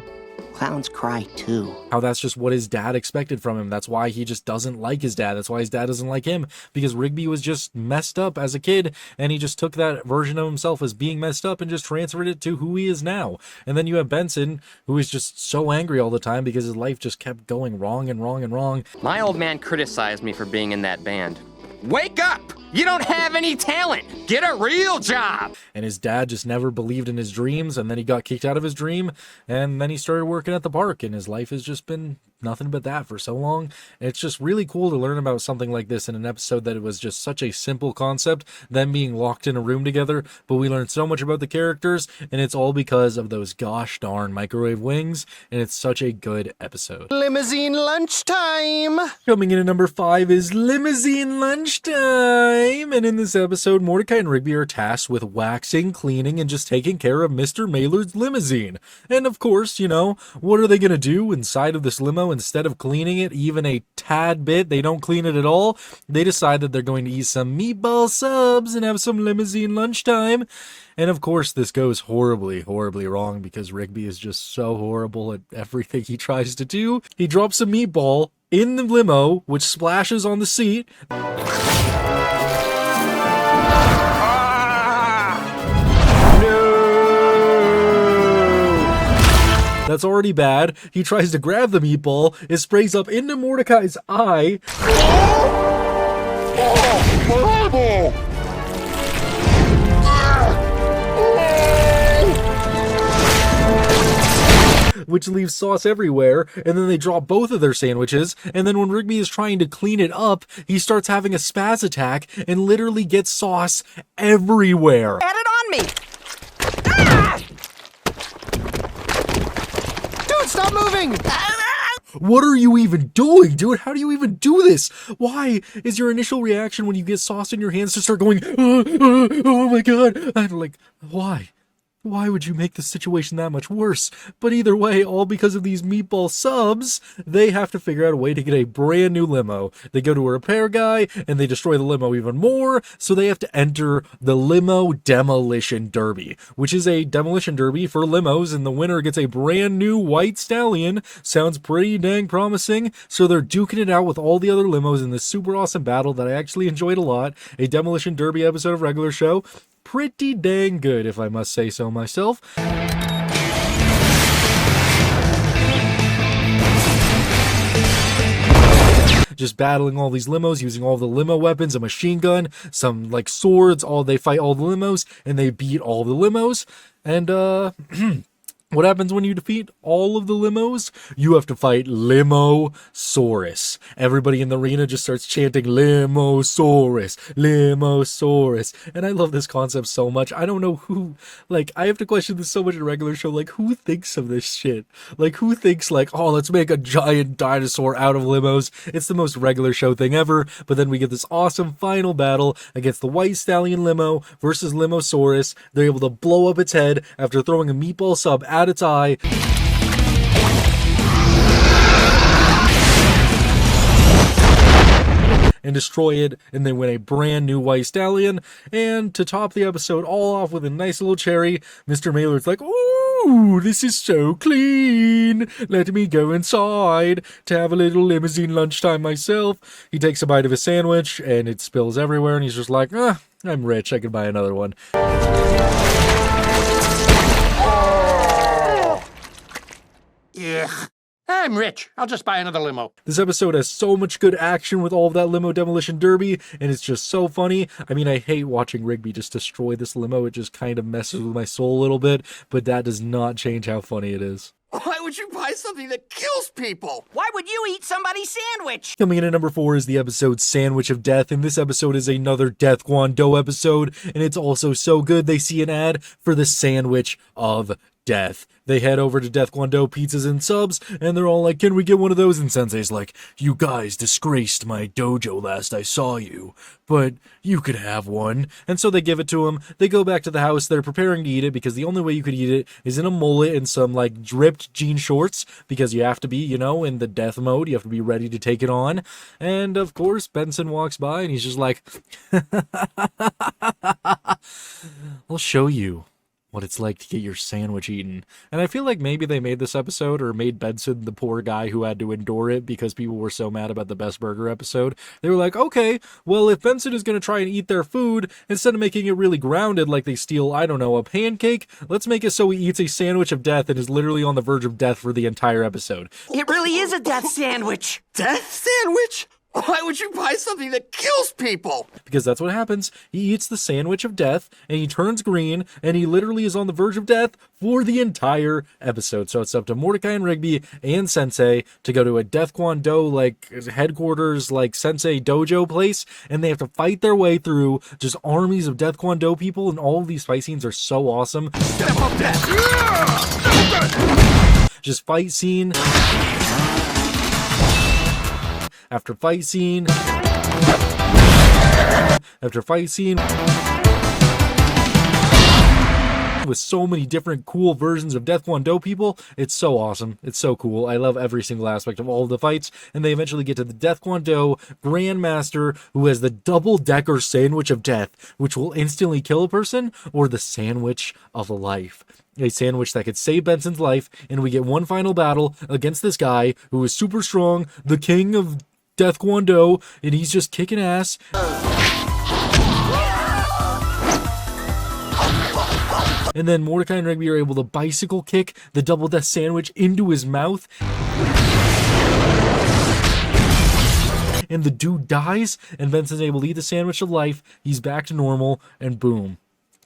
Clowns cry too. How that's just what his dad expected from him. That's why he just doesn't like his dad. That's why his dad doesn't like him, because Rigby was just messed up as a kid, and he just took that version of himself as being messed up and just transferred it to who he is now. And then you have Benson, who is just so angry all the time because his life just kept going wrong and wrong and wrong. My old man criticized me for being in that band. Wake up! You don't have any talent! Get a real job! And his dad just never believed in his dreams, and then he got kicked out of his dream, and then he started working at the park, and his life has just been nothing but that for so long. And it's just really cool to learn about something like this in an episode that it was just such a simple concept, them being locked in a room together, but we learned so much about the characters, and it's all because of those gosh darn microwave wings, and it's such a good episode. Limousine lunchtime! Coming in at number 5 is Limousine Lunchtime! And in this episode, Mordecai and Rigby are tasked with waxing, cleaning, and just taking care of Mr. Maylard's limousine. And of course, what are they going to do inside of this limo? Instead of cleaning it even a tad bit, they don't clean it at all. They decide that they're going to eat some meatball subs and have some limousine lunchtime. And of course, this goes horribly, horribly wrong because Rigby is just so horrible at everything he tries to do. He drops a meatball in the limo, which splashes on the seat. That's already bad. He tries to grab the meatball. It sprays up into Mordecai's eye. Which leaves sauce everywhere, and then they drop both of their sandwiches, and then when Rigby is trying to clean it up, he starts having a spaz attack and literally gets sauce everywhere. Had it on me! Dude, stop moving! What are you even doing, dude? How do you even do this? Why is your initial reaction when you get sauce in your hands to start going, oh my god? I'm like, why? Why would you make the situation that much worse? But either way, all because of these meatball subs, they have to figure out a way to get a brand new limo. They go to a repair guy, and they destroy the limo even more, so they have to enter the Limo Demolition Derby, which is a demolition derby for limos, and the winner gets a brand new white stallion. Sounds pretty dang promising, so they're duking it out with all the other limos in this super awesome battle that I actually enjoyed a lot. A demolition derby episode of Regular Show. Pretty dang good, if I must say so myself. Just battling all these limos, using all the limo weapons, a machine gun, some like swords, they fight all the limos, and they beat all the limos. And What happens when you defeat all of the limos? You have to fight Limosaurus. Everybody in the arena just starts chanting Limosaurus, Limosaurus. And I love this concept so much. I don't know who, like, I have to question this so much in a regular show. Like, who thinks of this shit? Like, who thinks, like, oh, let's make a giant dinosaur out of limos? It's the most regular show thing ever. But then we get this awesome final battle against the White Stallion Limo versus Limosaurus. They're able to blow up its head after throwing a meatball sub at its eye. And destroy it, and then win a brand new White Stallion. And to top the episode all off with a nice little cherry, Mr. Maylord's like, ooh, this is so clean. Let me go inside to have a little limousine lunchtime myself. He takes a bite of his sandwich, and it spills everywhere, and he's just like, I'm rich, I could buy another one. Ugh. I'm rich. I'll just buy another limo. This episode has so much good action with all of that limo demolition derby, and it's just so funny. I mean, I hate watching Rigby just destroy this limo. It just kind of messes with my soul a little bit, but that does not change how funny it is. Why would you buy something that kills people? Why would you eat somebody's sandwich? Coming in at number 4 is the episode Sandwich of Death, and this episode is another Death Guan Do episode, and it's also so good they see an ad for the Sandwich of Death. They head over to Death Guan Do Pizzas and Subs, and they're all like, can we get one of those? And Sensei's like, you guys disgraced my dojo last I saw you, but you could have one. And so they give it to him. They go back to the house. They're preparing to eat it because the only way you could eat it is in a mullet and some like dripped jean shorts, because you have to be, you know, in the death mode. You have to be ready to take it on. And of course, Benson walks by and he's just like, I'll show you what it's like to get your sandwich eaten. And I feel like maybe they made this episode, or made Benson the poor guy who had to endure it because people were so mad about the Best Burger episode. They were like, okay, well, if Benson is going to try and eat their food, instead of making it really grounded like they steal, I don't know, a pancake, let's make it so he eats a sandwich of death and is literally on the verge of death for the entire episode. It really is a death sandwich. Death sandwich? Why would you buy something that kills people? Because that's what happens. He eats the sandwich of death, and he turns green, and he literally is on the verge of death for the entire episode. So it's up to Mordecai and Rigby and Sensei to go to a Death Guan Do, like, headquarters, like, Sensei dojo place, and they have to fight their way through just armies of Death Guan Do people, and all of these fight scenes are so awesome. Step up death. Just fight scene after fight scene after fight scene with so many different cool versions of Death Guan Do people. It's so awesome. It's so cool. I love every single aspect of all of the fights. And they eventually get to the Death Guan Do Grandmaster, who has the double-decker sandwich of death, which will instantly kill a person, or the sandwich of life. A sandwich that could save Benson's life, and we get one final battle against this guy who is super strong, the king of Death Guan Do, and he's just kicking ass. And then Mordecai and Rigby are able to bicycle kick the double death sandwich into his mouth. And the dude dies, and Benson's able to eat the sandwich of life. He's back to normal, and boom.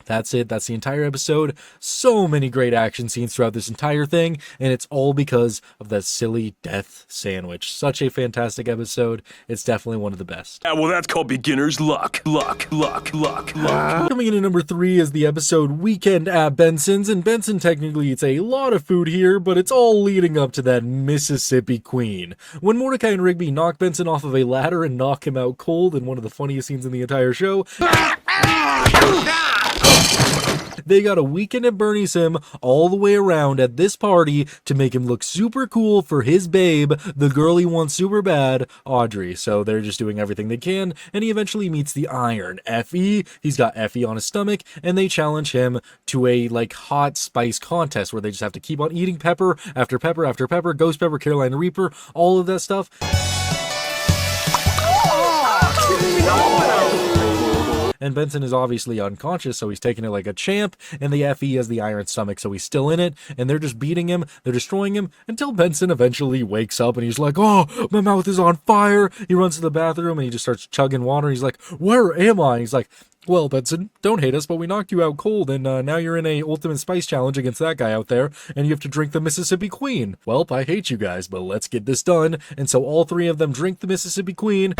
That's it. That's the entire episode. So many great action scenes throughout this entire thing, and it's all because of that silly death sandwich. Such a fantastic episode. It's definitely one of the best. Yeah, well, that's called beginner's luck. Luck. Coming in at number 3 is the episode Weekend at Benson's, and Benson technically eats a lot of food here, but it's all leading up to that Mississippi Queen. When Mordecai and Rigby knock Benson off of a ladder and knock him out cold in one of the funniest scenes in the entire show, they got a Weekend at Bernie's him all the way around at this party to make him look super cool for his babe, the girl he wants super bad, Audrey. So they're just doing everything they can, and he eventually meets the Iron, Effie. He's got Effie on his stomach, and they challenge him to a, like, hot spice contest where they just have to keep on eating pepper after pepper after pepper, ghost pepper, Carolina Reaper, all of that stuff. And Benson is obviously unconscious, so he's taking it like a champ, and the FE has the iron stomach, so he's still in it, and they're just beating him, they're destroying him, until Benson eventually wakes up, and he's like, oh, my mouth is on fire. He runs to the bathroom, and he just starts chugging water, and he's like, where am I? And he's like, Well, Benson, don't hate us, but we knocked you out cold, and now you're in a Ultimate Spice Challenge against that guy out there, and you have to drink the Mississippi Queen. Well, I hate you guys, but let's get this done. And so all three of them drink the Mississippi Queen.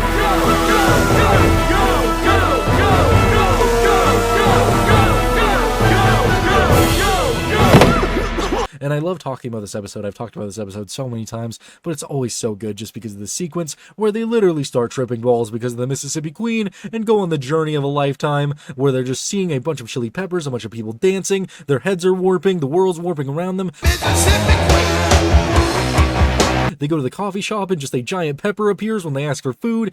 And I love talking about this episode. I've talked about this episode so many times, but it's always so good just because of the sequence where they literally start tripping balls because of the Mississippi Queen and go on the journey of a lifetime where they're just seeing a bunch of chili peppers, a bunch of people dancing, their heads are warping, the world's warping around them. They go to the coffee shop and just a giant pepper appears when they ask for food.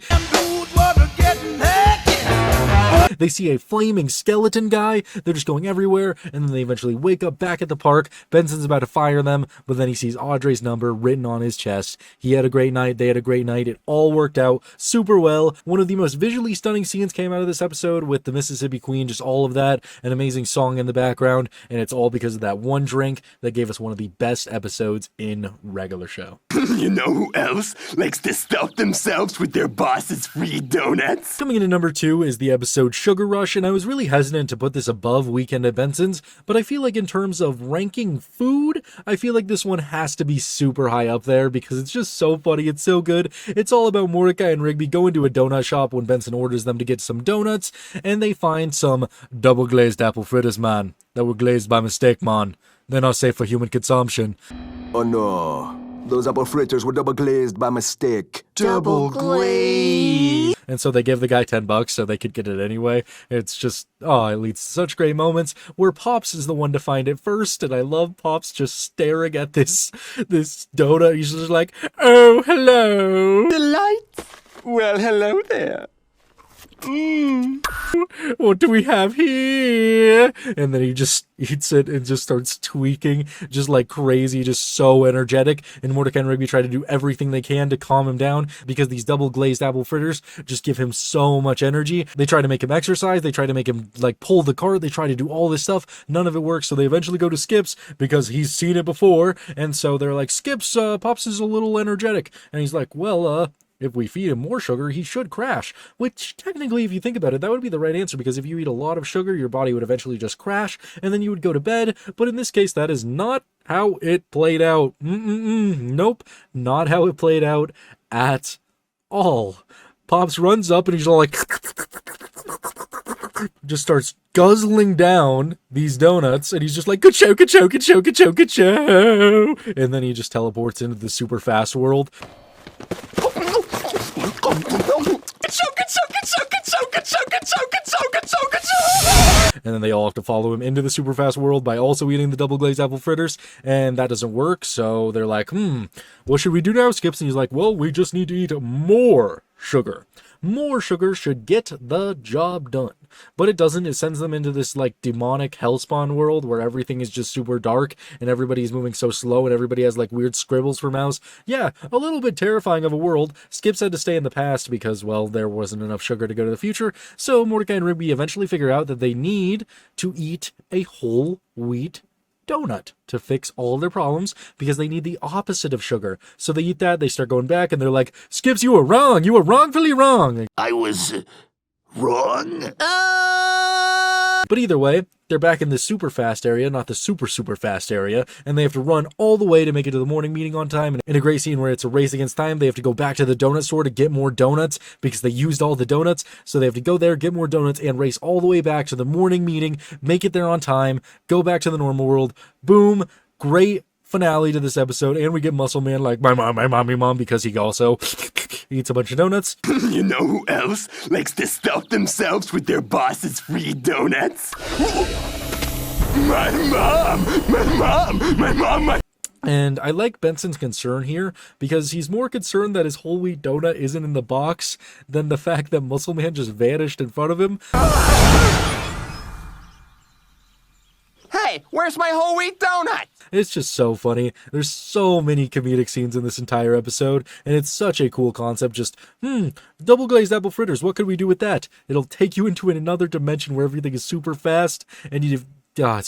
They see a flaming skeleton guy. They're just going everywhere, and then they eventually wake up back at the park. Benson's about to fire them, but then he sees Audrey's number written on his chest. He had a great night. They had a great night. It all worked out super well. One of the most visually stunning scenes came out of this episode with the Mississippi Queen, just all of that, an amazing song in the background, and it's all because of that one drink that gave us one of the best episodes in regular show. You know who else likes to stuff themselves with their boss's free donuts? Coming into number 2 is the episode Sugar Rush, and I was really hesitant to put this above Weekend at Benson's, but I feel like in terms of ranking food, I feel like this one has to be super high up there because it's just so funny, it's so good. It's all about Mordecai and Rigby going to a donut shop when Benson orders them to get some donuts, and they find some double glazed apple fritters, man, that were glazed by mistake, man. They're not safe for human consumption. Oh no. Those apple fritters were double glazed by mistake. Double glazed. And so they give the guy $10 so they could get it anyway. It's just, oh, it leads to such great moments where Pops is the one to find it first. And I love Pops just staring at this donut. He's just like, oh, hello. Delight. Well, hello there. What do we have here? And then he just eats it and just starts tweaking just like crazy, just so energetic. And Mordecai and Rigby try to do everything they can to calm him down because these double glazed apple fritters just give him so much energy. They try to make him exercise. They try to make him like pull the cart. They try to do all this stuff. None of it works. So they eventually go to Skips because he's seen it before. And so they're like, Skips, Pops is a little energetic. And he's like, well, if we feed him more sugar, he should crash. Which, technically, if you think about it, that would be the right answer, because if you eat a lot of sugar, your body would eventually just crash, and then you would go to bed. But in this case, that is not how it played out. Nope, not how it played out at all. Pops runs up, and he's all like... just starts guzzling down these donuts, and he's just like, ka-chow, ka-chow, ka-chow, ka-chow, ka-chow. And then he just teleports into the super fast world. And then they all have to follow him into the super fast world by also eating the double glazed apple fritters, and that doesn't work. So they're like, what should we do now, Skips? And he's like, well, we just need to eat more sugar. More sugar should get the job done. But it doesn't. It sends them into this like demonic hellspawn world where everything is just super dark and everybody's moving so slow and everybody has like weird scribbles for mouths. Yeah, a little bit terrifying of a world. Skips had to stay in the past because, well, there wasn't enough sugar to go to the future. So Mordecai and Rigby eventually figure out that they need to eat a whole wheat donut to fix all their problems because they need the opposite of sugar. So they eat that, they start going back, and they're like, Skips, you were wrong. You were wrongfully wrong. I was wrong. But either way, they're back in the super fast area, not the super fast area, and they have to run all the way to make it to the morning meeting on time. And in a great scene where it's a race against time, they have to go back to the donut store to get more donuts because they used all the donuts. So they have to go there, get more donuts, and race all the way back to the morning meeting, make it there on time, go back to the normal world. Boom. Great finale to this episode, and we get Muscle Man like, my mom, because he also eats a bunch of donuts. You know who else likes to stuff themselves with their boss's free donuts? My mom. And I like Benson's concern here because he's more concerned that his whole wheat donut isn't in the box than the fact that Muscle Man just vanished in front of him. Hey, where's my whole wheat donut? It's just so funny. There's so many comedic scenes in this entire episode, and it's such a cool concept. Just, double glazed apple fritters, what could we do with that? It'll take you into another dimension where everything is super fast, and it's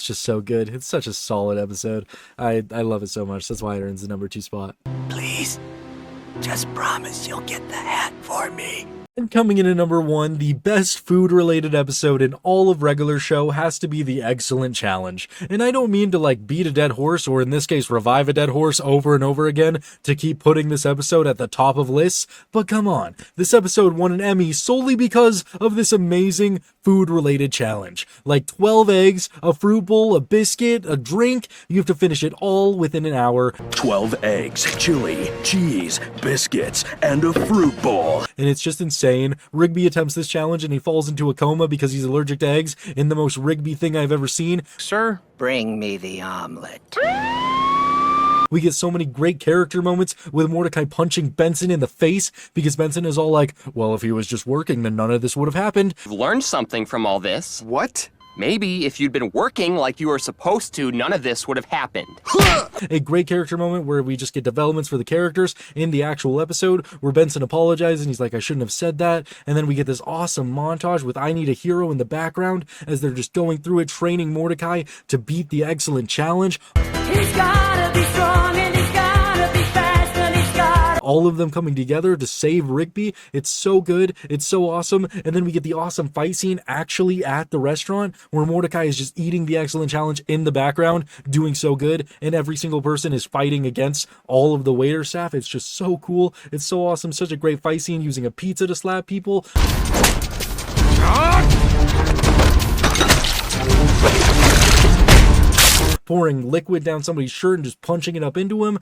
just so good. It's such a solid episode. I love it so much. That's why it earns the number 2 spot. Please, just promise you'll get the hat for me. And coming in at number 1, the best food-related episode in all of regular show has to be the Excellent Challenge. And I don't mean to like beat a dead horse, or in this case revive a dead horse over and over again to keep putting this episode at the top of lists, but come on, this episode won an Emmy solely because of this amazing food-related challenge. Like 12 eggs, a fruit bowl, a biscuit, a drink, you have to finish it all within an hour. 12 eggs, chili, cheese, biscuits, and a fruit bowl. And it's just insane. Rigby attempts this challenge and he falls into a coma because he's allergic to eggs in the most Rigby thing I've ever seen. Sir? Bring me the omelet. We get so many great character moments with Mordecai punching Benson in the face because Benson is all like, well, if he was just working, then none of this would have happened. You've learned something from all this. What? Maybe if you'd been working like you were supposed to, none of this would have happened. A great character moment where we just get developments for the characters in the actual episode where Benson apologizes and he's like, I shouldn't have said that. And then we get this awesome montage with I Need a Hero in the background as they're just going through it, training Mordecai to beat the Excellent Challenge. He's gotta be strong and he's gotta be fast and he's gotta... All of them coming together to save Rigby. It's so good. It's so awesome. And then we get the awesome fight scene actually at the restaurant where Mordecai is just eating the Excellent Challenge in the background, doing so good. And every single person is fighting against all of the waiter staff. It's just so cool. It's so awesome. Such a great fight scene using a pizza to slap people. Pouring liquid down somebody's shirt and just punching it up into him,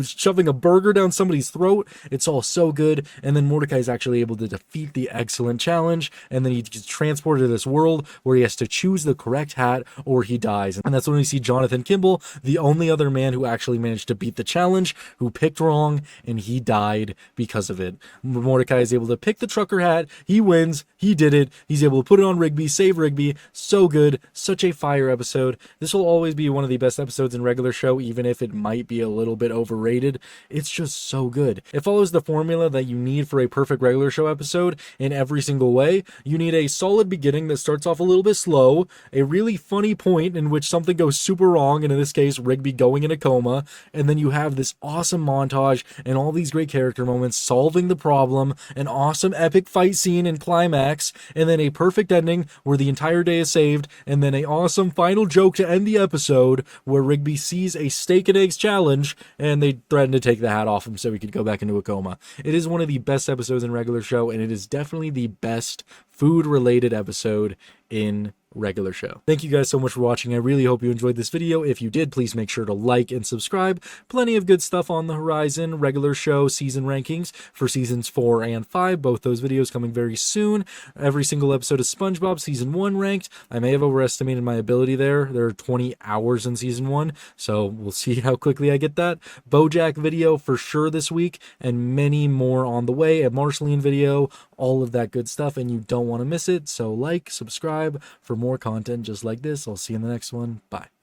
shoving a burger down somebody's throat. It's all so good. And then Mordecai is actually able to defeat the Excellent Challenge. And then he gets transported to this world where he has to choose the correct hat or he dies. And that's when we see Jonathan Kimball, the only other man who actually managed to beat the challenge, who picked wrong, and he died because of it. Mordecai is able to pick the trucker hat. He wins. He did it. He's able to put it on Rigby, save Rigby. So good. Such a fire episode. This will always be one of the best episodes in regular show, even if it might be a little bit overrated. It's just so good. It follows the formula that you need for a perfect regular show episode in every single way. You need a solid beginning that starts off a little bit slow, a really funny point in which something goes super wrong, and in this case, Rigby going in a coma, and then you have this awesome montage and all these great character moments solving the problem, an awesome epic fight scene and climax, and then a perfect ending where the entire day is saved, and then a awesome final joke to end the episode where Rigby sees a steak and eggs challenge and they threaten to take the hat off him so he could go back into a coma. It is one of the best episodes in regular show, and it is definitely the best food-related episode in regular show. Thank you guys so much for watching. I really hope you enjoyed this video. If you did, please make sure to like and subscribe. Plenty of good stuff on the horizon. Regular show season rankings for seasons 4 and 5. Both those videos coming very soon. Every single episode of SpongeBob season 1 ranked. I may have overestimated my ability there. There are 20 hours in season 1, so we'll see how quickly I get that. BoJack video for sure this week, and many more on the way. A Marceline video, all of that good stuff, and you don't want to miss it. So like, subscribe for more content just like this. I'll see you in the next one. Bye.